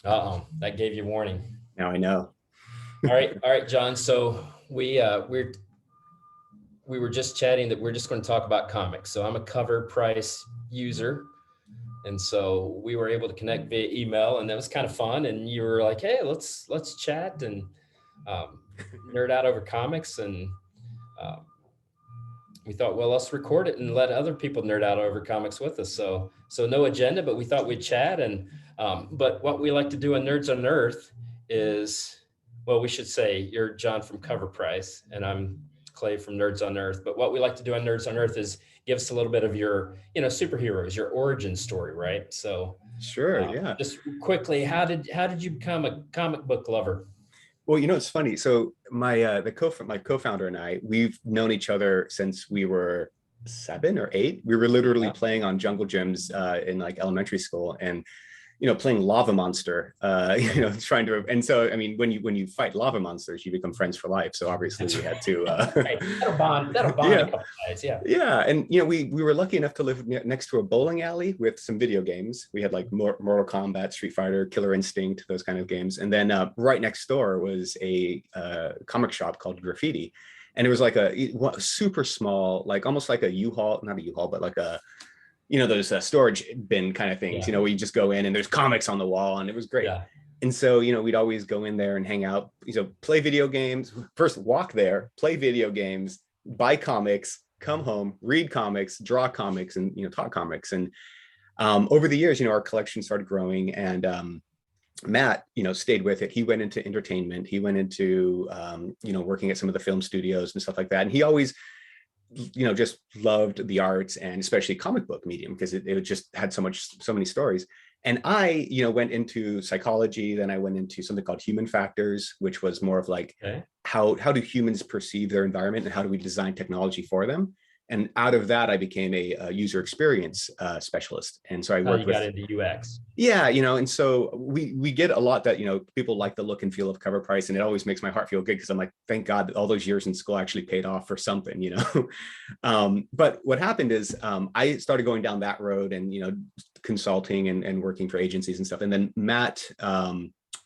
Uh-oh, that gave you warning. Now I know. All right, John. So we were just chatting that we're just going to talk about comics. So I'm a CovrPrice user, and so we were able to connect via email, and that was kind of fun. And you were like, "Hey, let's chat and nerd out over comics." And um, we thought, well, let's record it and let other people nerd out over comics with us. So no agenda, but we thought we'd chat. And but what we like to do on Nerds on Earth is, well, we should say you're John from CovrPrice, and I'm Clave from Nerds on Earth. But what we like to do on Nerds on Earth is give us a little bit of your, superheroes, your origin story, right? So Sure, yeah. just quickly, how did you become a comic book lover? Well, it's funny. So my co-founder and I, we've known each other since we were 7 or 8. We were literally playing on jungle gyms in like elementary school, and playing lava monster, trying to. And so, I mean, when you fight lava monsters, you become friends for life. So obviously we had to. Right. That'll bond Yeah. a couple guys. Yeah. Yeah, and we were lucky enough to live next to a bowling alley with some video games. We had like Mortal Kombat, Street Fighter, Killer Instinct, those kind of games. And then right next door was a comic shop called Graffiti, and it was like a super small, like almost like a U-Haul, not a U-Haul, but like a those storage bin kind of things. Yeah. Where you just go in and there's comics on the wall, and it was great. Yeah. And so, we'd always go in there and hang out, play video games, first walk there, play video games, buy comics, come home, read comics, draw comics, and, talk comics. And over the years, our collection started growing, and Matt, stayed with it. He went into entertainment. He went into, working at some of the film studios and stuff like that. And he always, just loved the arts, and especially comic book medium, because it just had so many stories. And I, went into psychology. Then I went into something called human factors, which was more of like, how do humans perceive their environment, and how do we design technology for them? And out of that, I became a user experience specialist. And so I worked got into UX. Yeah, and so we get a lot that, people like the look and feel of CovrPrice, and it always makes my heart feel good, because I'm like, thank God that all those years in school actually paid off for something, But what happened is I started going down that road, and, consulting and working for agencies and stuff. And then Matt,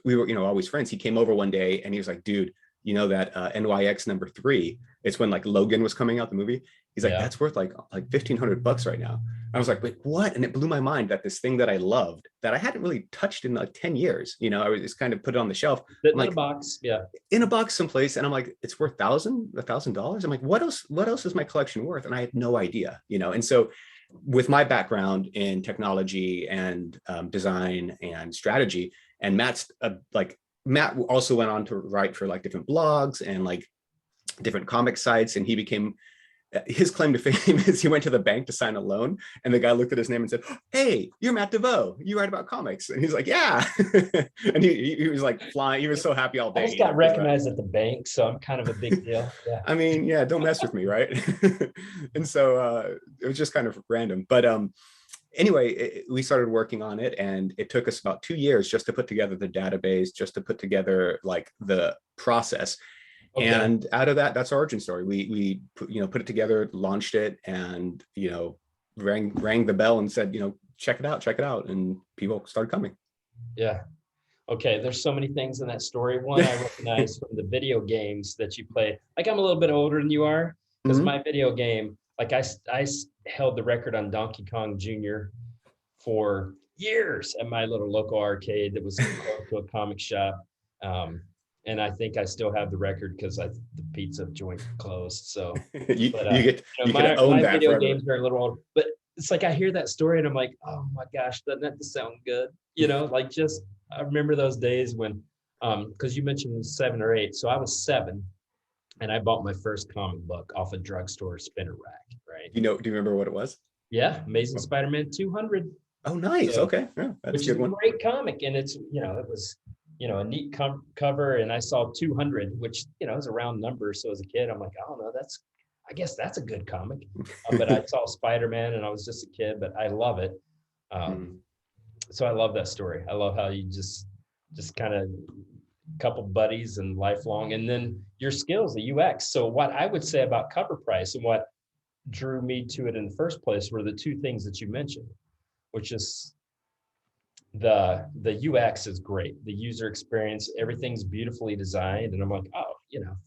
we were, always friends. He came over one day and he was like, dude, that NYX #3, it's when like Logan was coming out, the movie. He's like, that's worth like $1,500 right now. I was like, wait, what? And it blew my mind that this thing that I loved, that I hadn't really touched in like 10 years, I was just kind of put it on the shelf. In a box. Yeah. In a box someplace. And I'm like, it's worth $1,000. I'm like, what else is my collection worth? And I had no idea, And so with my background in technology and design and strategy, and Matt also went on to write for like different blogs and like different comic sites. And he became, his claim to fame is he went to the bank to sign a loan, and the guy looked at his name and said, hey, you're Matt DeVoe, you write about comics. And he's like, yeah. And he was like flying. He was so happy all day. I just got recognized at the bank, so I'm kind of a big deal. Yeah. I mean, yeah, don't mess with me, right? And so it was just kind of random. But anyway, we started working on it, and it took us about 2 years just to put together the database, just to put together like the process. Okay. And out of that, that's our origin story. We put it together, launched it, and rang the bell and said, check it out, and people started coming. Yeah. Okay. There's so many things in that story. One, I recognize from the video games that you play. Like, I'm a little bit older than you are, because my video game, like I held the record on Donkey Kong Jr. for years at my little local arcade that was close to a comic shop. And I think I still have the record, because the pizza joint closed. So you my video games are a little old, but it's like I hear that story and I'm like, oh my gosh, doesn't that sound good? I remember those days when, because you mentioned 7 or 8. So I was 7, and I bought my first comic book off a drugstore spinner rack. Right? Do you remember what it was? Yeah, Amazing Spider-Man 200. Oh, nice. So, okay, yeah, that's which is a great comic, and it's it was a neat cover, and I saw 200, which is a round number. So as a kid, I'm like, I don't know, I guess that's a good comic. But I saw Spider-Man, and I was just a kid, but I love it. So I love that story. I love how you just kind of couple buddies and lifelong, and then your skills, the UX. So what I would say about CovrPrice and what drew me to it in the first place were the two things that you mentioned, which is the UX is great. The user experience, everything's beautifully designed. And I'm like, oh,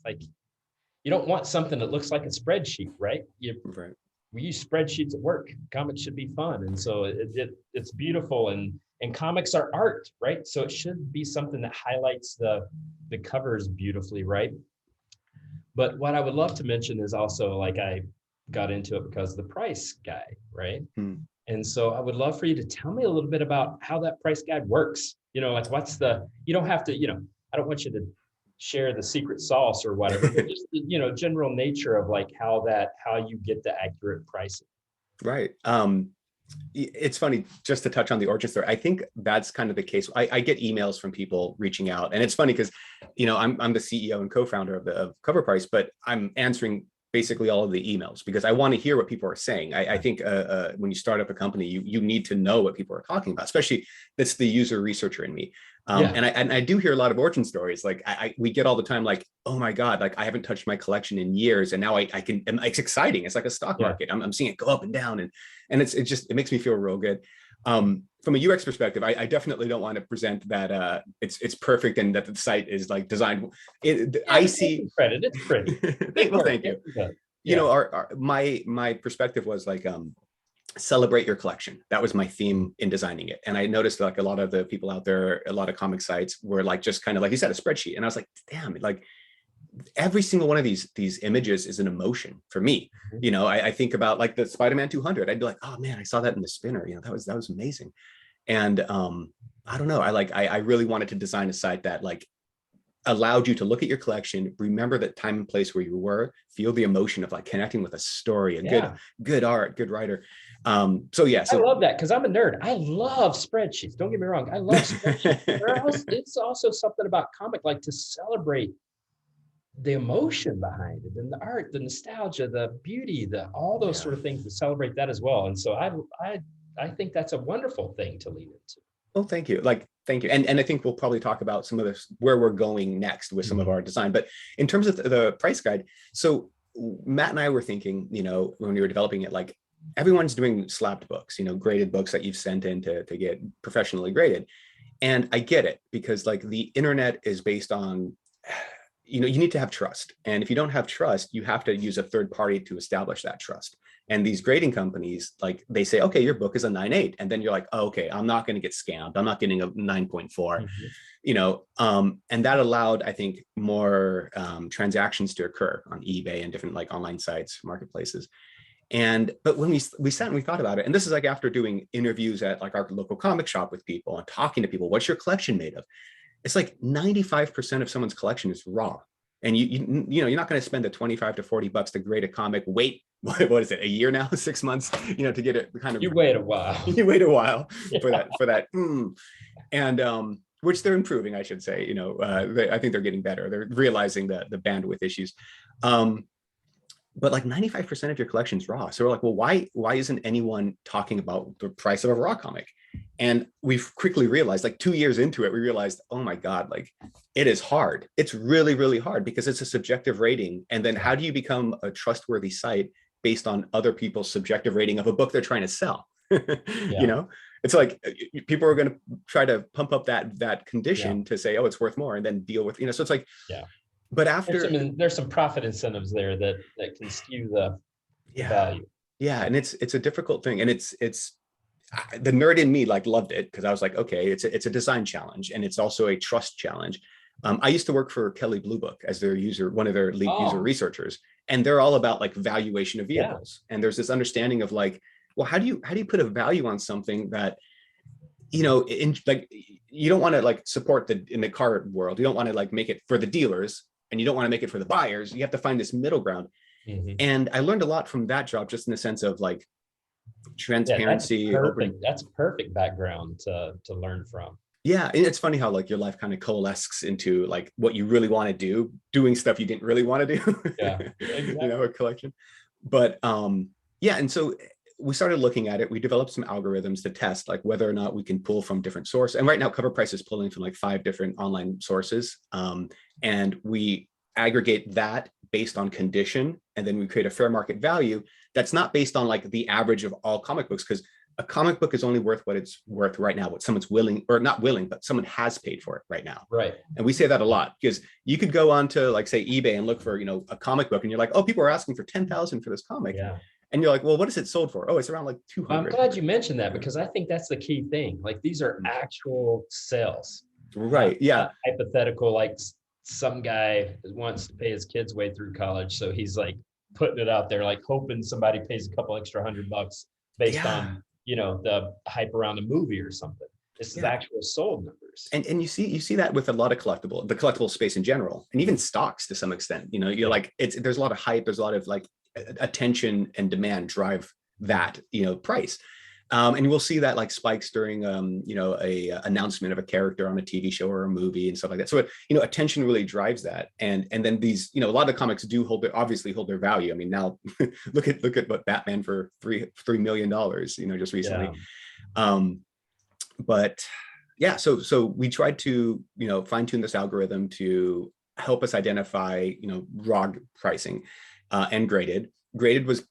like you don't want something that looks like a spreadsheet, right? Right. We use spreadsheets at work. Comics should be fun. And so it's beautiful, and comics are art, right? So it should be something that highlights the covers beautifully, right? But what I would love to mention is also, like, I got into it because of the price guide, right? And so I would love for you to tell me a little bit about how that price guide works. Like you don't have to, I don't want you to share the secret sauce or whatever, but just the, general nature of like how you get the accurate pricing. Right. It's funny, just to touch on the origin story. I think that's kind of the case. I get emails from people reaching out, and it's funny because, I'm the CEO and co-founder of CovrPrice, but I'm answering basically all of the emails because I want to hear what people are saying. I think when you start up a company, you need to know what people are talking about, especially that's the user researcher in me. And I do hear a lot of origin stories. Like we get all the time, like, oh my God, like I haven't touched my collection in years. And now I can, and it's exciting. It's like a stock market. I'm seeing it go up and down, and it makes me feel real good. From a UX perspective, I definitely don't want to present that it's perfect and that the site is like designed. I see credit. It's pretty. Well, thank you. My perspective was like, celebrate your collection. That was my theme in designing it. And I noticed like a lot of the people out there, a lot of comic sites were like, just kind of like you said, a spreadsheet. And I was like, damn, like every single one of these images is an emotion for me. I think about like the Spider-Man 200. I'd be like, oh man, I saw that in the spinner. That was amazing. And I don't know. I really wanted to design a site that like allowed you to look at your collection, remember that time and place where you were, feel the emotion of like connecting with a story, and good art, good writer. So I love that because I'm a nerd. I love spreadsheets. Don't get me wrong. I love spreadsheets. It's also something about comic, like to celebrate the emotion behind it and the art, the nostalgia, the beauty, all those sort of things, to celebrate that as well. And so I think that's a wonderful thing to lead into. Well, thank you. Thank you. And I think we'll probably talk about some of this, where we're going next with some of our design. But in terms of the price guide, so Matt and I were thinking, when we were developing it, like everyone's doing slabbed books, graded books that you've sent in to get professionally graded. And I get it, because like the internet is based on, you need to have trust. And if you don't have trust, you have to use a third party to establish that trust. And these grading companies, like they say, okay, your book is a 9.8. And then you're like, oh, okay, I'm not going to get scammed. I'm not getting a 9.4, and that allowed, I think, more transactions to occur on eBay and different like online sites, marketplaces. But when we sat and we thought about it, and this is like after doing interviews at like our local comic shop with people and talking to people, what's your collection made of? It's like 95% of someone's collection is raw. And you're not going to spend the 25 to 40 bucks to grade a comic. Wait, what is it? A year now, 6 months, to get it kind of. You wait a while. You wait a while for that. And which they're improving, I should say. I think they're getting better. They're realizing the bandwidth issues. But like 95% of your collection is raw. So we're like, well, why isn't anyone talking about the price of a raw comic? And we've quickly realized, like 2 years into it, we realized, oh my God, like it is hard. It's really, really hard because it's a subjective rating. And then how do you become a trustworthy site based on other people's subjective rating of a book they're trying to sell? It's like people are going to try to pump up that condition to say, oh, it's worth more, and then deal with, so it's like, but after there's some profit incentives there that can skew the value. Yeah. And it's a difficult thing. And it's the nerd in me like loved it, because I was like, okay, it's a design challenge, and it's also a trust challenge. I used to work for Kelley Blue Book as their one of their lead user researchers, and they're all about like valuation of vehicles. And there's this understanding of like, well, how do you put a value on something that, like you don't want to like support in the car world. You don't want to like make it for the dealers, and you don't want to make it for the buyers. You have to find this middle ground. And I learned a lot from that job, just in the sense of like transparency. That's perfect background to learn from. Yeah. And it's funny how like your life kind of coalesces into like what you really want to do, doing stuff you didn't really want to do. Exactly. A collection. But and so we started looking at it. We developed some algorithms to test like whether or not we can pull from different sources. And right now CovrPrice is pulling from like 5 different online sources. And we aggregate that based on condition. And then we create a fair market value that's not based on like the average of all comic books. Because a comic book is only worth what it's worth right now, what someone's willing, or not willing, but someone has paid for it right now. Right. And we say that a lot, because you could go on to, like, say, eBay and look for, a comic book, and you're like, oh, people are asking for 10,000 for this comic. Yeah. And you're like, well, what is it sold for? Oh, it's around like 200. I'm glad you mentioned that, because I think that's the key thing. Like, these are actual sales. Right. Yeah. Not hypothetical, like some guy wants to pay his kids way through college, so he's like putting it out there, like hoping somebody pays a couple extra $100 based on, the hype around a movie or something. This is actual sold numbers. And you see that with a lot of the collectible space in general, and even stocks to some extent. You're like, there's a lot of hype, there's a lot of like attention and demand drive that, price. And we'll see that like spikes during, a announcement of a character on a TV show or a movie and stuff like that. So, attention really drives that. And then these, a lot of comics do obviously hold their value. I mean, now look at what Batman for $3 million, just recently. Yeah. But yeah, so we tried to, fine tune this algorithm to help us identify, raw pricing, and graded. Graded was,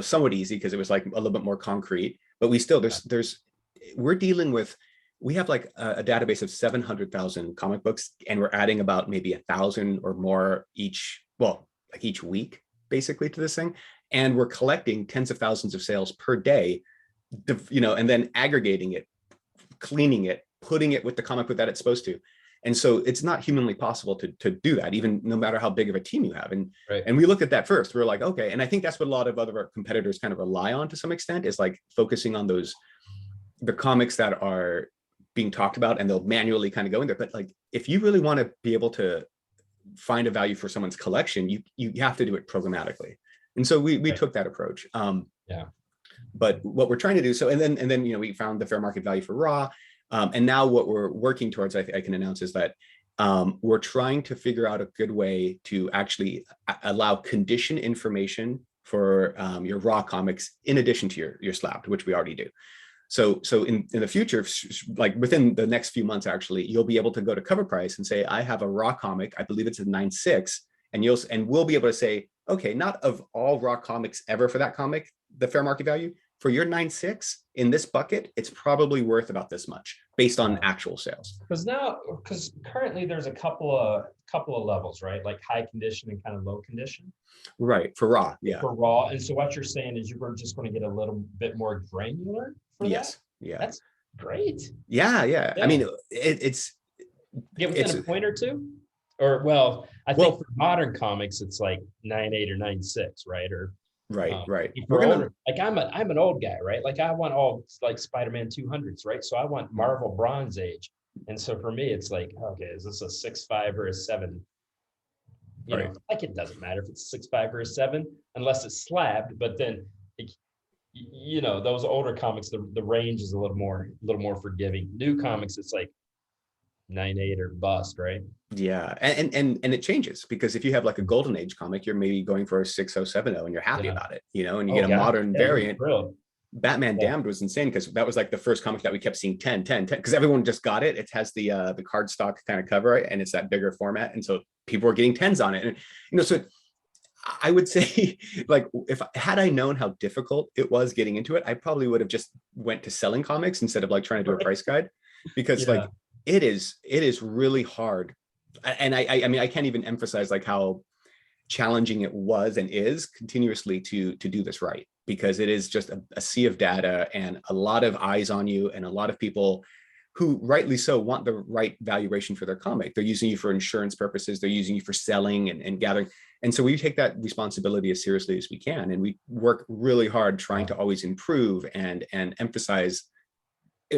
somewhat easy because it was like a little bit more concrete. But we still, we have like a database of 700,000 comic books, and we're adding about maybe 1,000 or more each week, basically, to this thing. And we're collecting tens of thousands of sales per day, and then aggregating it, cleaning it, putting it with the comic book that it's supposed to. And so it's not humanly possible to do that, even no matter how big of a team you have. And we looked at that first. We're like, okay. And I think that's what a lot of other competitors kind of rely on to some extent, is like focusing on the comics that are being talked about, and they'll manually kind of go in there. But like, if you really want to be able to find a value for someone's collection, you have to do it programmatically. And so we took that approach. But what we're trying to do, and then we found the fair market value for raw. And now what we're working towards, I can announce, is that we're trying to figure out a good way to actually allow condition information for your raw comics in addition to your slabbed, which we already do. So in the future, like within the next few months, actually, you'll be able to go to CovrPrice and say, I have a raw comic, I believe it's a 9.6, and we'll be able to say, okay, not of all raw comics ever for that comic, the fair market value. For your 9.6 in this bucket, it's probably worth about this much based on actual sales. Because currently there's a couple of levels, right? Like high condition and kind of low condition. Right, for raw, yeah. For raw, and so what you're saying is you're just going to get a little bit more granular for that? Yeah. That's great. Yeah. I mean, it's within a point or two, or I think for modern comics it's like 9.8 or 9.6, right? Or Right. Like I'm an old guy, right? Like I want all like Spider-Man 200s, right? So I want Marvel Bronze Age, and so for me it's like, okay, is this a 6.5 or a 7? Like it doesn't matter if it's 6.5 or a 7 unless it's slabbed. But then, those older comics, the range is a little more forgiving. New comics, it's like 9.8 or bust, right? Yeah, and it changes, because if you have like a golden age comic, you're maybe going for a 6.0, 7.0, and you're happy about it, and you get a modern variant. Batman Damned was insane, because that was like the first comic that we kept seeing 10, because everyone just got it. It has the cardstock kind of cover, and it's that bigger format, and so people were getting 10s on it, and so I would say, like, had I known how difficult it was getting into it, I probably would have just went to selling comics instead of like trying to do a price guide, because like it is really hard. And I mean, I can't even emphasize like how challenging it was and is continuously to do this right, because it is just a sea of data and a lot of eyes on you, and a lot of people who rightly so want the right valuation for their comic. They're using you for insurance purposes, they're using you for selling and gathering. And so we take that responsibility as seriously as we can, and we work really hard trying to always improve and emphasize,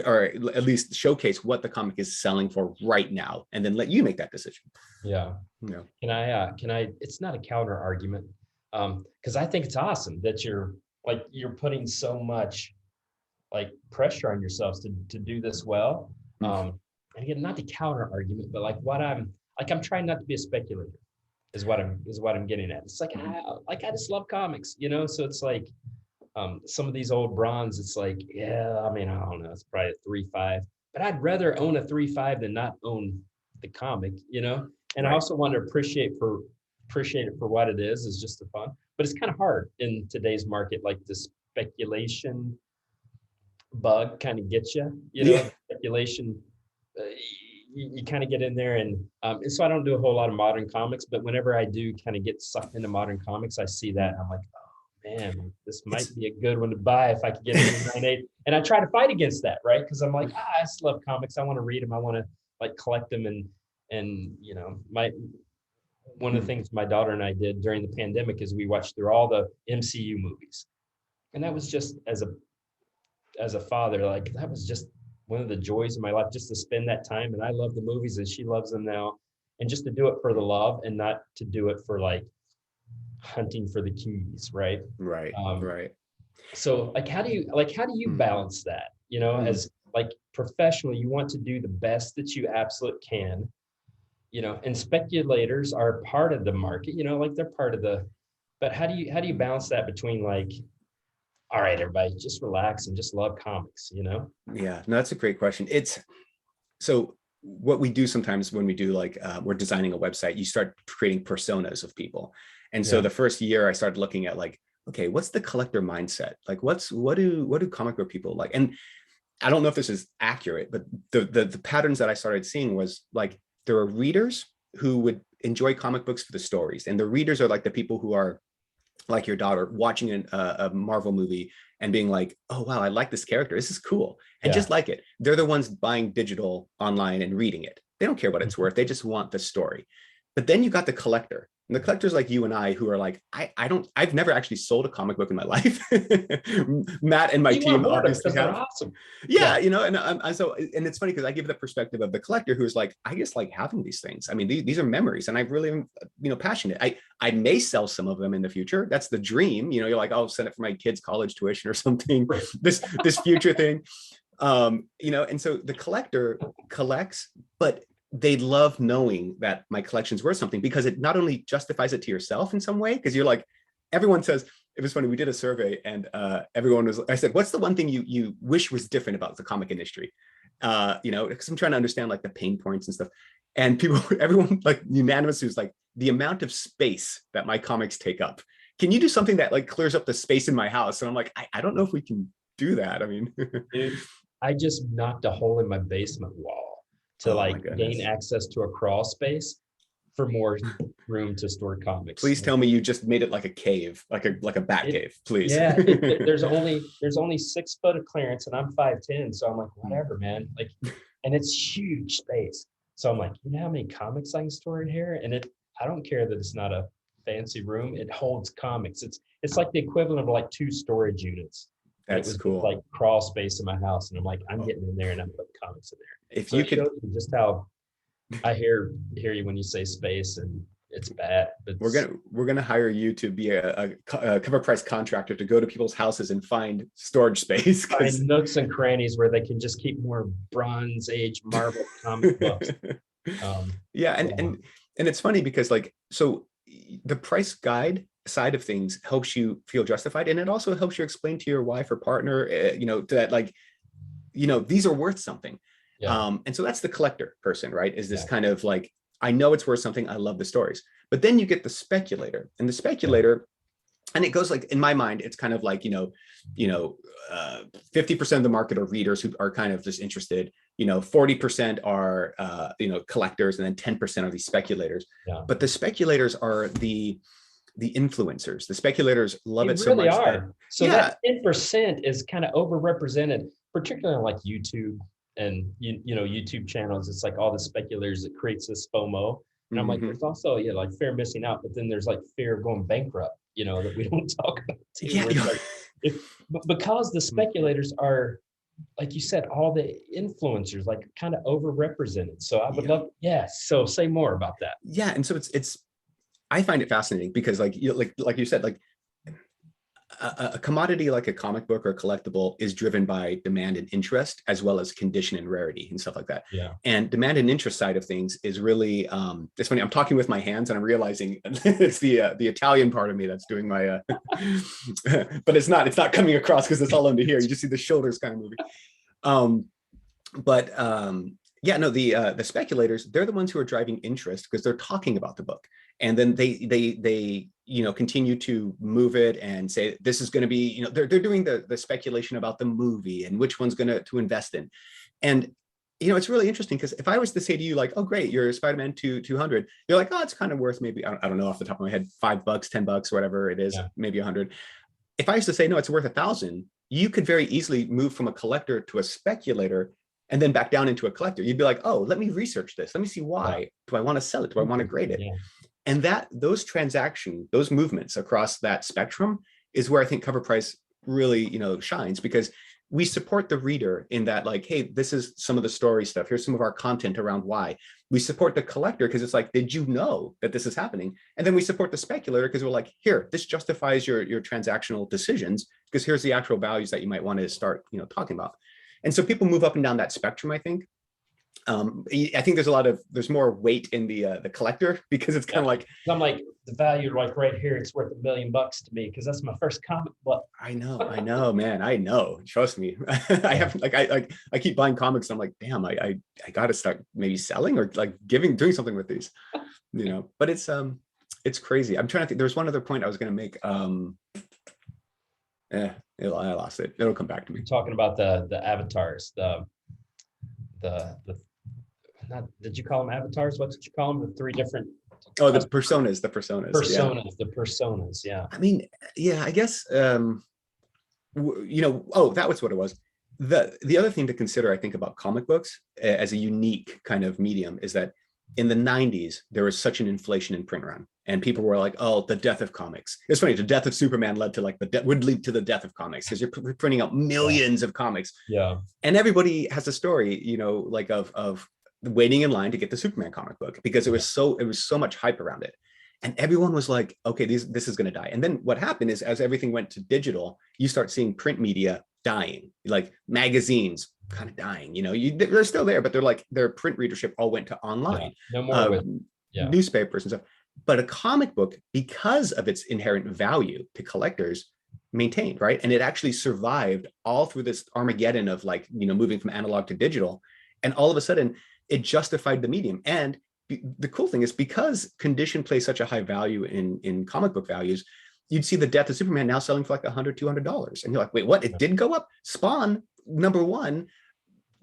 or at least showcase what the comic is selling for right now, and then let you make that decision. Yeah. Can I, it's not a counter argument. Cause I think it's awesome that you're putting so much like pressure on yourselves to do this well. And again, not the counter argument, but like I'm trying not to be a speculator is what I'm getting at. It's like, I just love comics, so it's like, some of these old bronze, it's like, I mean, I don't know, it's probably a 3.5, but I'd rather own a 3.5 than not own the comic, and I also want to appreciate it for what it is just the fun. But it's kind of hard in today's market, like the speculation bug kind of gets you, Yeah. speculation. Uh, you kind of get in there, and so I don't do a whole lot of modern comics, but whenever I do kind of get sucked into modern comics, I see that and I'm like, oh man, this might It's be a good one to buy if I could get it in 9.8. And I try to fight against that, right? Because I'm like, I just love comics. I want to read them. I want to like collect them, and my one of the mm, things my daughter and I did during the pandemic is we watched through all the MCU movies, and that was just as a father, like that was just one of the joys of my life, just to spend that time. And I love the movies and she loves them now. And just to do it for the love and not to do it for like hunting for the keys, right? right, Um, right. so how do you Mm, balance that? mm. As like professionally, you want to do the best that you absolutely can, and speculators are part of the market, like they're part of the, but how do you balance that between like, all right, everybody, just relax and just love comics. Yeah, no, that's a great question. It's so what we do sometimes when we do like we're designing a website, you start creating personas of people. And so Yeah. the first year I started looking at like, okay, what's the collector mindset? Like what do comic book people like? And I don't know if this is accurate, but the patterns that I started seeing was like there are readers who would enjoy comic books for the stories. And the readers are like the people who are like your daughter watching a Marvel movie and being like, oh, wow, I like this character. This is cool. And Yeah. just like it. They're the ones buying digital online and reading it. They don't care what it's worth. They just want the story. But then you got the collector. And the collectors like you and I who are like, I've never actually sold a comic book in my life. Matt and my You want team more of them obviously because they're have. awesome. Yeah, Yeah. and it's funny because I give the perspective of the collector who's like, I just like having these things. I mean, these are memories, and I really am, passionate. I may sell some of them in the future. That's the dream. You're like, I'll send it for my kids' college tuition or something. Right. This future thing, and so the collector collects, but they love knowing that my collection's worth something because it not only justifies it to yourself in some way, because you're like, everyone says, it was funny. We did a survey and I said, what's the one thing you wish was different about the comic industry? Because I'm trying to understand like the pain points and stuff. And everyone like unanimous was like the amount of space that my comics take up. Can you do something that like clears up the space in my house? And I'm like, I don't know if we can do that. I mean, Dude, I just knocked a hole in my basement wall to oh my like gain goodness. access to a crawl space for more room to store comics. Please tell me you just made it like a cave, like a bat It, cave, please. yeah, there's only 6 foot of clearance, and I'm 5'10", so I'm like, whatever, man. Like, and it's huge space. So I'm like, you know how many comics I can store in here? And I don't care that it's not a fancy room. It holds comics. It's like the equivalent of like 2 storage units. And it That's was just cool. like crawl space in my house. And I'm like, I'm getting in there and I'm putting comics in there. If So you it could, shows you just how I hear you when you say space, and it's bad. But we're gonna hire you to be a cover price contractor to go to people's houses and find storage space find because nooks and crannies where they can just keep more Bronze Age Marvel comic books. yeah, and So and and it's funny because like so the price guide side of things helps you feel justified, and it also helps you explain to your wife or partner, that like these are worth something. yeah, And so that's the collector person, right? Is this yeah, kind of like, I know it's worth something. I love the stories. But then you get the speculator, and the yeah. speculator, and it goes like, in my mind, it's kind of like, 50% of the market are readers who are kind of just interested, 40% are, collectors, and then 10% are these speculators. Yeah. But the speculators are the influencers. The speculators love They it so really much that, are. So yeah, that 10% is kind of overrepresented, particularly on like YouTube and YouTube channels. It's like all the speculators that creates this FOMO. And I'm like, mhm. there's also like fear of missing out, but then there's like fear of going bankrupt, that we don't talk about too. Yeah. Where it's like because the speculators are, like you said, all the influencers like kind of overrepresented. So I would Yeah. love, yeah. So say more about that. Yeah. And so it's I find it fascinating because like you said, like a commodity like a comic book or a collectible is driven by demand and interest as well as condition and rarity and stuff like that. Yeah. And demand and interest side of things is really it's funny. I'm talking with my hands and I'm realizing it's the Italian part of me that's doing my but it's not coming across because it's all under here. You just see the shoulders kind of moving. But Yeah, no, the speculators, they're the ones who are driving interest because they're talking about the book. And then they continue to move it and say this is going to be, they're doing the speculation about the movie and which one's going to invest in. And it's really interesting because if I was to say to you like, oh great, you're Spider-Man 200, you're like, oh, it's kind of worth maybe, I don't know off the top of my head, $5, $10, whatever it is, maybe 100. If I used to say no, it's worth 1,000, you could very easily move from a collector to a speculator and then back down into a collector. You'd be like, oh, let me research this. Let me see why. Do I want to sell it? Do I want to grade it? And those movements across that spectrum is where I think CovrPrice really, shines, because we support the reader in that, like, hey, this is some of the story stuff. Here's some of our content around why. We support the collector because it's like, did you know that this is happening? And then we support the speculator because we're like, here, this justifies your transactional decisions because here's the actual values that you might want to start, talking about. And so people move up and down that spectrum, I think. I think there's more weight in the collector because it's kind of like, I'm like, the value like right here, it's worth $1 million to me because that's my first comic book. I know, man. I know. Trust me. I have I keep buying comics. And I'm like, damn, I got to start maybe selling or like doing something with these, but it's crazy. I'm trying to think. There's one other point I was going to make. I lost it. It'll come back to me. You're talking about the avatars, the not, did you call them avatars? What did you call them? The three different. Oh, the personas. The personas. Yeah. I mean, yeah, I guess, that was what it was. The other thing to consider, I think, about comic books as a unique kind of medium is that in the 90s, there was such an inflation in print run, and people were like, oh, the death of comics. It's funny, the death of Superman would lead to the death of comics because you're printing out millions of comics. Yeah. And everybody has a story, like of waiting in line to get the Superman comic book because it was so much hype around it. And everyone was like, okay, this is going to die. And then what happened is, as everything went to digital, you start seeing print media dying, like magazines kind of dying. They're still there, but their print readership all went to online. No more newspapers and stuff. But a comic book, because of its inherent value to collectors, maintained, right? And it actually survived all through this Armageddon of moving from analog to digital. And all of a sudden, it justified the medium. And the cool thing is, because condition plays such a high value in comic book values, you'd see the death of Superman now selling for like $100, $200. And you're like, wait, what? It did go up? Spawn, #1,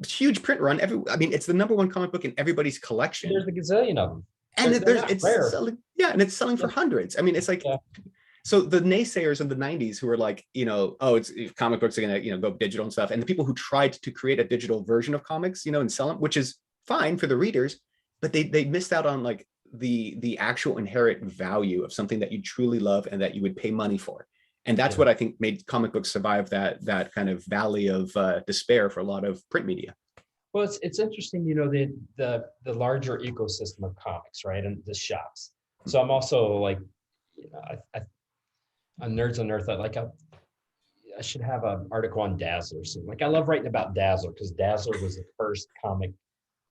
huge print run. It's the #1 comic book in everydy's collection. There's a gazillion of them. And it's selling for hundreds. It's like, so the naysayers in the 90s who were like, it's comic books are going to, go digital and stuff. And the people who tried to create a digital version of comics, and sell them, which is fine for the readers, but they missed out on like the actual inherent value of something that you truly love and that you would pay money for. And that's what I think made comic books survive that kind of valley of despair for a lot of print media. Well, it's interesting, the larger ecosystem of comics, right, and the shops. So I'm also like, on Nerds on Earth, I should have an article on Dazzler soon. Like, I love writing about Dazzler because Dazzler was the first comic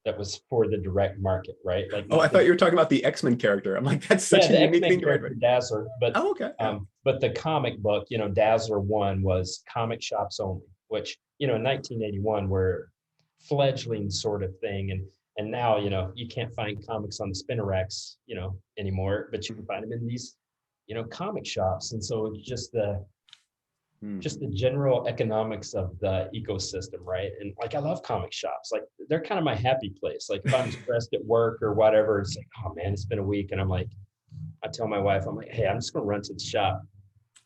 that was for the direct market, right? Like, I thought you were talking about the X-Men character. I'm like, that's such a unique thing to write about. Dazzler, but okay. But the comic book, Dazzler 1 was comic shops only, which in 1981 were fledgling sort of thing, and now you can't find comics on the spinner racks anymore, but you can find them in these comic shops. And so just the general economics of the ecosystem, right? And like, I love comic shops. Like, they're kind of my happy place. Like, if I'm stressed at work or whatever, it's like, oh man, it's been a week, and I'm like, I tell my wife, I'm like, hey, I'm just gonna run to the shop.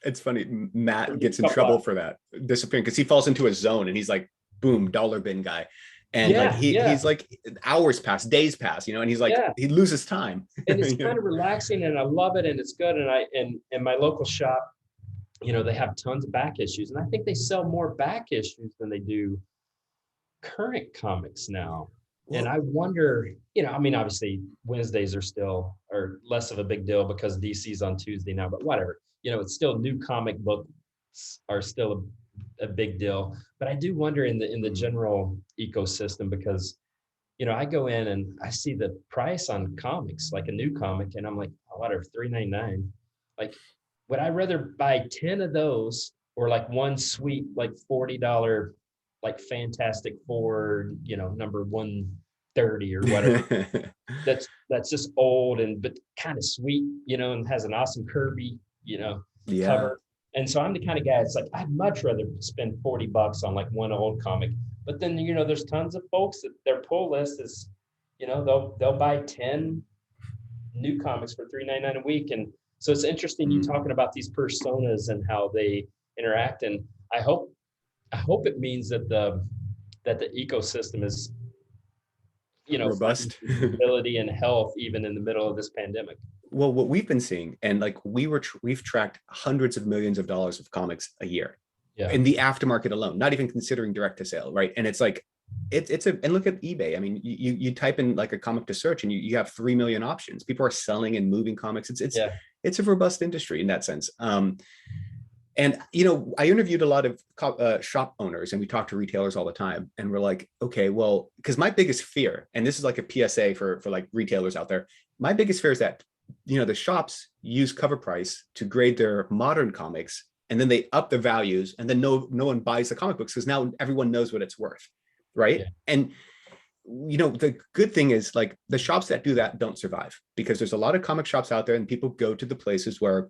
It's funny, Matt gets in trouble for that, disappearing, because he falls into a zone and he's like, boom, dollar bin guy. And he's like, hours pass, days pass, and he's like, he loses time. And it's kind of relaxing, and I love it, and it's good. And in my local shop, they have tons of back issues, and I think they sell more back issues than they do current comics now. Well, and I wonder, obviously Wednesdays are less of a big deal because DC's on Tuesday now, but whatever, it's still, new comic books are still a big deal. But I do wonder in the general ecosystem, because I go in and I see the price on comics, like a new comic, and I'm like, oh, whatever, $3.99. Like, would I rather buy 10 of those, or like one sweet like $40 like Fantastic Four, number 1 30 or whatever. That's just old but kind of sweet, and has an awesome curvy, Yeah. cover. And so I'm the kind of guy, it's like, I'd much rather spend $40 on like one old comic. But then, there's tons of folks that their pull list is, they'll buy 10 new comics for $3.99 a week. And so it's interesting you talking about these personas and how they interact. And I hope it means that the ecosystem is, Robust. stability and health even in the middle of this pandemic. Well, what we've been seeing, and like we've tracked hundreds of millions of dollars of comics a year in the aftermarket alone, not even considering direct to sale, right? And it's like and look at eBay. I mean, you type in like a comic to search and you have 3 million options. People are selling and moving comics. It's a robust industry in that sense. And I interviewed a lot of shop owners, and we talk to retailers all the time, and we're like, okay, well, because my biggest fear, and this is like a PSA for like retailers out there, my biggest fear is that the shops use CovrPrice to grade their modern comics, and then they up the values, and then no one buys the comic books because now everyone knows what it's worth, right? Yeah. And the good thing is, like, the shops that do that don't survive, because there's a lot of comic shops out there, and people go to the places where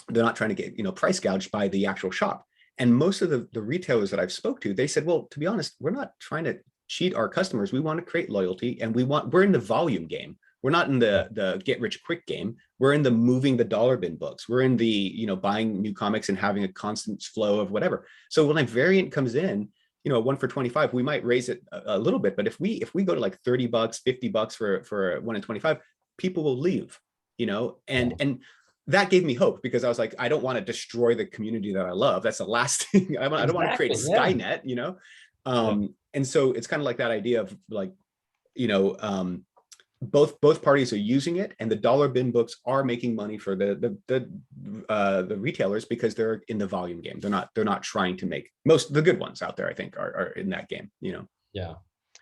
they're not trying to get price gouged by the actual shop. And most of the retailers that I've spoke to, they said, well, to be honest, we're not trying to cheat our customers. We want to create loyalty, and we're in the volume game. We're not in the get rich quick game. We're in the moving the dollar bin books. We're in the buying new comics and having a constant flow of whatever. So when a variant comes in, one for 25, we might raise it a little bit. But if we go to like $30, $50 for one in 25, people will leave. And that gave me hope, because I was like, I don't want to destroy the community that I love. That's the last thing. I don't want to create Skynet, And so it's kind of like that idea of like, both parties are using it, and the dollar bin books are making money for the retailers, because they're in the volume game. They're not trying to make most the good ones out there, I think, are in that game, Yeah.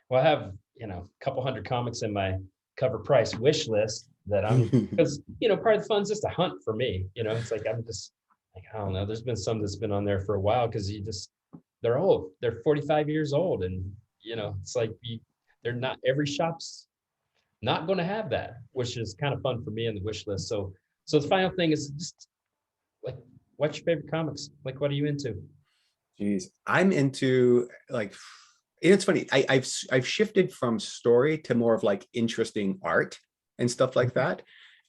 Well, I have, a couple hundred comics in my CovrPrice wish list that I'm, because, part of the fun is just a hunt for me. It's like, I'm just like, I don't know. There's been some that's been on there for a while, because they're old. They're 45 years old. And, it's like, they're not, every shop's not going to have that, which is kind of fun for me in the wish list. So the final thing is just like, what's your favorite comics? Like, what are you into? Geez, I'm into, like, it's funny. I've shifted from story to more of like interesting art and stuff like that.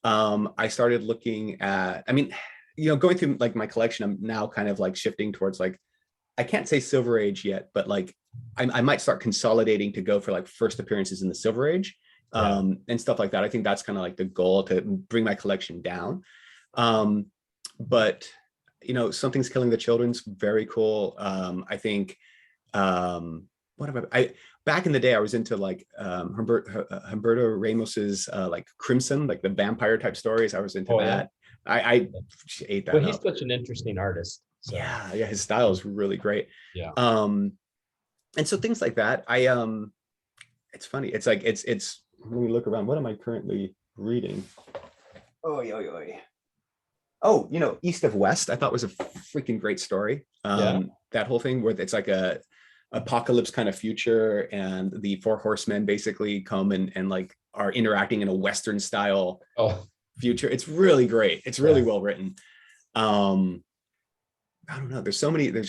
I started looking at, going through like my collection, I'm now kind of like shifting towards, like, I can't say Silver Age yet, but like I might start consolidating to go for like first appearances in the Silver Age. And stuff like that. I think that's kind of like the goal, to bring my collection down. But Something's Killing the Children's very cool. I think what have I back in the day, I was into like Humberto Ramos's like Crimson, like the vampire type stories. I was into that. Yeah. I ate that. Well, he's such an interesting artist. So. Yeah, his style is really great. Yeah. And so things like that. It's funny. It's like it's let me look around. What am I currently reading? Oh, East of West, I thought was a freaking great story. That whole thing where it's like a apocalypse kind of future, and the four horsemen basically come and like are interacting in a Western style future. It's really great. It's really well written. I don't know. There's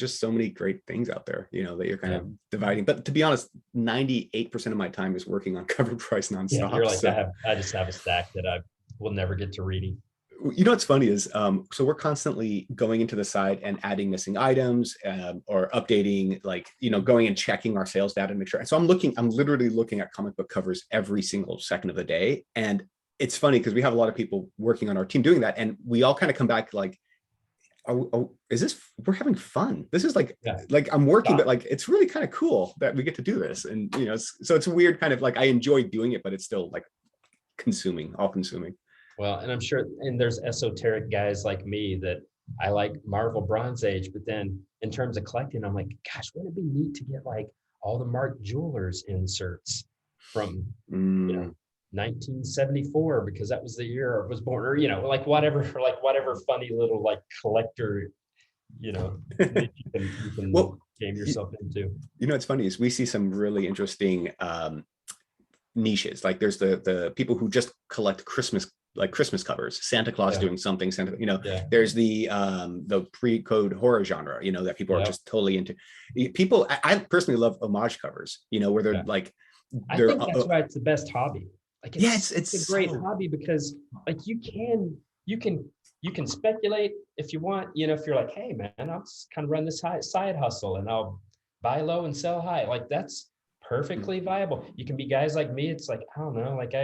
just so many great things out there, that you're kind of dividing. But to be honest, 98% of my time is working on CovrPrice nonstop. Yeah, you're like, so. I just have a stack that I will never get to reading. What's funny is, so we're constantly going into the site and adding missing items, or updating, like, going and checking our sales data to make sure. And so I'm literally looking at comic book covers every single second of the day. And it's funny because we have a lot of people working on our team doing that. And we all kind of come back like, we're having fun. This is like I'm working, but like, it's really kind of cool that we get to do this. And, so it's a weird kind of like, I enjoy doing it, but it's still like all consuming. Well, and I'm sure, and there's esoteric guys like me that I like Marvel Bronze Age, but then in terms of collecting, I'm like, gosh, wouldn't it be neat to get like all the Mark Jewelers inserts from, 1974, because that was the year I was born, or, like whatever funny little like collector, you can game yourself into. It's funny is we see some really interesting niches. Like there's the people who just collect Christmas covers, Santa Claus doing something, there's the pre-code horror genre, that people are just totally into. People, I personally love homage covers, where they're like, I think that's why it's the best hobby. Like it's a great hobby because like you can speculate if you want, if you're like, hey man, I'll just kind of run this side hustle and I'll buy low and sell high. Like that's perfectly viable. You can be guys like me. It's like, I don't know, like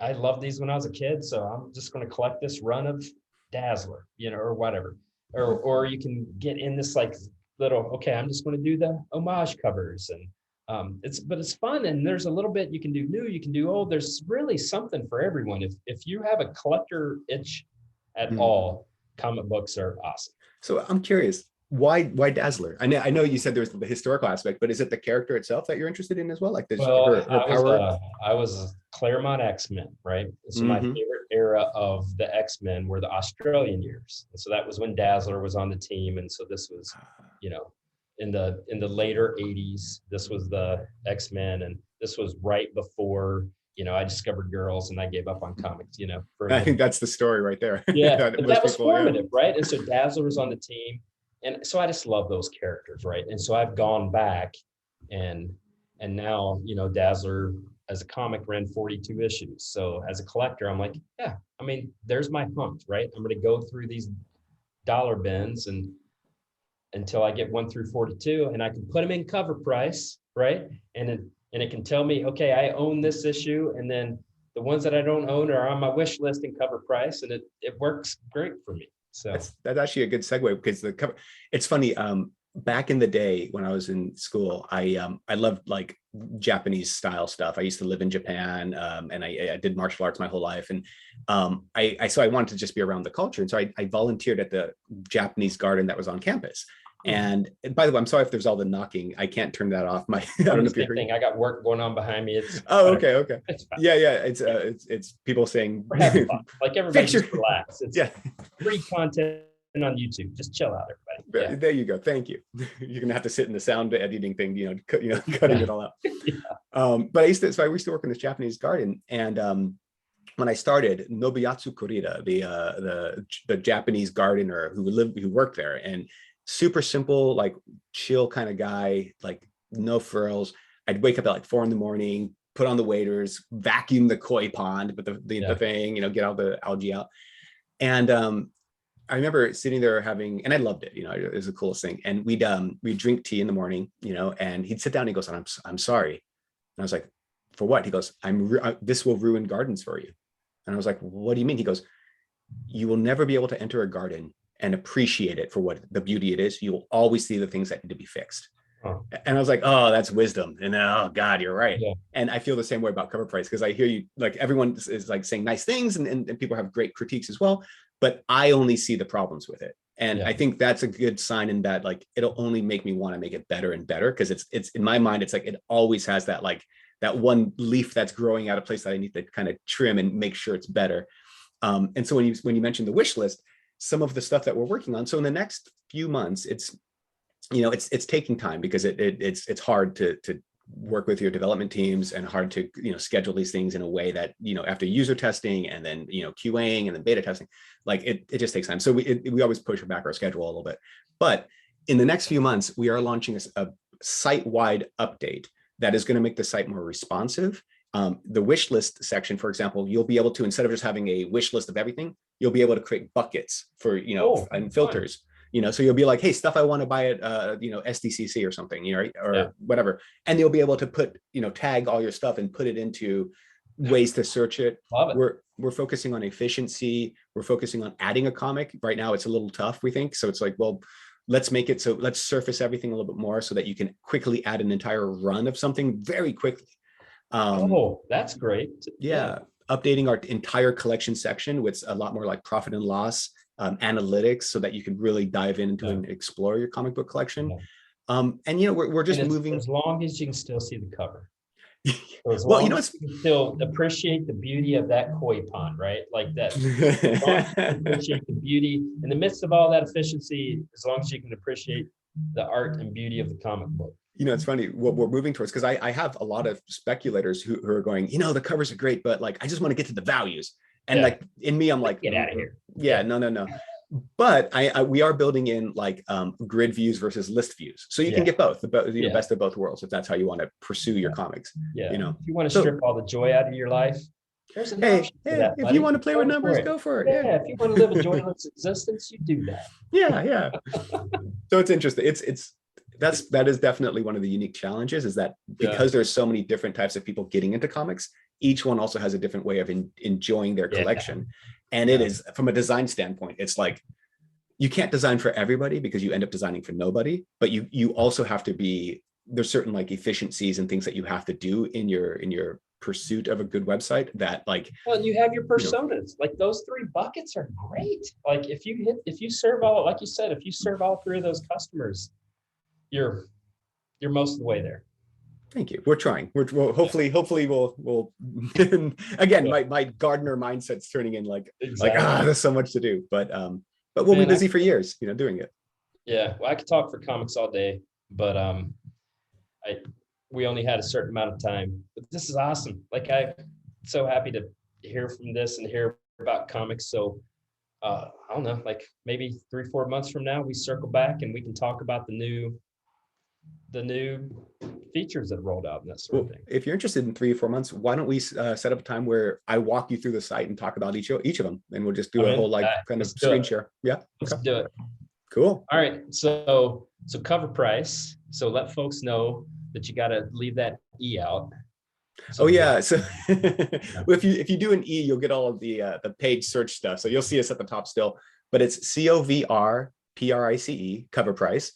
I loved these when I was a kid, so I'm just going to collect this run of Dazzler, or whatever. Or you can get in this like little, okay, I'm just going to do the homage covers, and it's fun, and there's a little bit you can do new, you can do old. There's really something for everyone. If you have a collector itch at all, comic books are awesome. So I'm curious, why Dazzler? I know you said there's the historical aspect, but is it the character itself that you're interested in as well? Like this, her power? I was Claremont X-Men, right? So my favorite era of the X-Men were the Australian years. And so that was when Dazzler was on the team. And so this was, in the later 80s, this was the X-Men, and this was right before, I discovered girls and I gave up on comics, I think that's the story right there. Yeah, but that was formative, right? And so Dazzler was on the team. And so I just love those characters, right? And so I've gone back and now, Dazzler as a comic ran 42 issues. So as a collector, I'm like, yeah, I mean, there's my hunt, right? I'm going to go through these dollar bins and until I get 1 through 42, and I can put them in CovrPrice, right? And it can tell me, okay, I own this issue, and then the ones that I don't own are on my wish list in CovrPrice, and it works great for me. So that's actually a good segue, because the cover, it's funny. Back in the day when I was in school, I loved like Japanese style stuff. I used to live in Japan, and I did martial arts my whole life. And so I wanted to just be around the culture. And so I volunteered at the Japanese garden that was on campus. And by the way, I'm sorry if there's all the knocking. I can't turn that off. I don't know if you're hearing. I got work going on behind me. It's okay. Yeah. It's people saying like everybody just relax. It's yeah. free content on YouTube. Just chill out, everybody. Yeah. There you go. Thank you. You're gonna have to sit in the sound editing thing, cutting it all out. But I used to work in this Japanese garden, and when I started, Nobuyatsu Kurita, the Japanese gardener who worked there, and super simple, like chill kind of guy, like no frills. I'd wake up at like 4 a.m, put on the waders, vacuum the koi pond, but the thing, get all the algae out. And I remember sitting there and I loved it, it was the coolest thing. And we'd drink tea in the morning, and he'd sit down and he goes, I'm sorry. And I was like, for what? He goes, this will ruin gardens for you. And I was like, what do you mean? He goes, you will never be able to enter a garden and appreciate it for what the beauty it is. You will always see the things that need to be fixed. Oh. And I was like, oh, that's wisdom. And oh God, you're right. Yeah. And I feel the same way about CovrPrice, because I hear you, like everyone is like saying nice things and people have great critiques as well, but I only see the problems with it. And I think that's a good sign in that, like, it'll only make me want to make it better and better. Cause it's in my mind, it's like, it always has that, like that one leaf that's growing out of place that I need to kind of trim and make sure it's better. And so when you mentioned the wish list, some of the stuff that we're working on. So in the next few months, it's taking time, because it's hard to work with your development teams, and hard to schedule these things in a way that after user testing and then QAing and then beta testing, like it just takes time. So we always push back our schedule a little bit. But in the next few months, we are launching a site-wide update that is going to make the site more responsive. The wish list section, for example, you'll be able to, instead of just having a wish list of everything, you'll be able to create buckets for, and filters, so you'll be like, hey, stuff I want to buy at, SDCC or something, or whatever. And you'll be able to put, tag all your stuff and put it into ways to search it. Love it. We're focusing on efficiency. We're focusing on adding a comic. Right now, it's a little tough, we think. So it's like, well, let's make it so let's surface everything a little bit more so that you can quickly add an entire run of something very quickly. That's great. Yeah. Updating our entire collection section with a lot more like profit and loss analytics, so that you can really dive into and explore your comic book collection. And we're just moving, as long as you can still see the cover. Well, it's still appreciate the beauty of that koi pond, right? Like that. Appreciate the beauty in the midst of all that efficiency, as long as you can appreciate the art and beauty of the comic book. it's funny what we're moving towards, because I have a lot of speculators who are going, the covers are great, but like I just want to get to the values. And like in me, I'm like, get out of here. Yeah, no. But we are building in like grid views versus list views, so you can get both, the best of both worlds if that's how you want to pursue your comics. If you want to strip all the joy out of your life, there's an option for that, if you want to play with numbers, go for it. Yeah, if you want to live a joyless existence, you do that. Yeah. So it's interesting. That is definitely one of the unique challenges, is that because there's so many different types of people getting into comics, each one also has a different way of enjoying their collection. And it is, from a design standpoint, it's like you can't design for everybody because you end up designing for nobody, but you also have to there's certain like efficiencies and things that you have to do in your pursuit of a good website that like, well, you have your personas, like those 3 buckets are great. Like if you serve all, like you said, if you serve all 3 of those customers, you're most of the way there. Thank you. We're trying. We'll hopefully we'll again, my gardener mindset's turning in like there's so much to do, but we'll be busy for years, doing it. Yeah. Well, I could talk for comics all day, but we only had a certain amount of time, but this is awesome. Like I'm so happy to hear from this and hear about comics. So I don't know, like maybe 3-4 months from now, we circle back and we can talk about the new features that rolled out and that sort of thing. If you're interested in 3 or 4 months, why don't we set up a time where I walk you through the site and talk about each of them, and we'll just do a whole kind of screen share. Yeah, let's do it. Cool. All right, so CovrPrice. So let folks know that you got to leave that E out. So if you do an E, you'll get all of the page search stuff. So you'll see us at the top still, but it's CovrPrice, CovrPrice.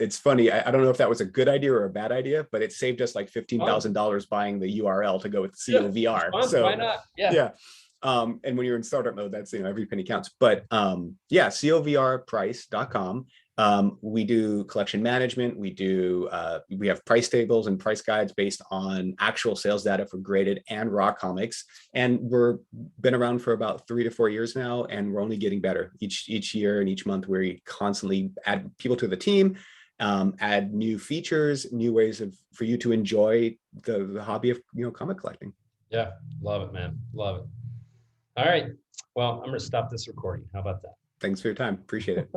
It's funny. I don't know if that was a good idea or a bad idea, but it saved us like $15,000 buying the URL to go with COVR. So why not? Yeah. And when you're in startup mode, that's every penny counts. But CovrPrice.com. We do collection management. We have price tables and price guides based on actual sales data for graded and raw comics. And we're been around for about 3 to 4 years now, and we're only getting better each year and each month. We constantly add people to the team, add new features, new ways for you to enjoy the hobby of comic collecting. Yeah, love it, man. Love it. All right. Well, I'm going to stop this recording. How about that? Thanks for your time. Appreciate it.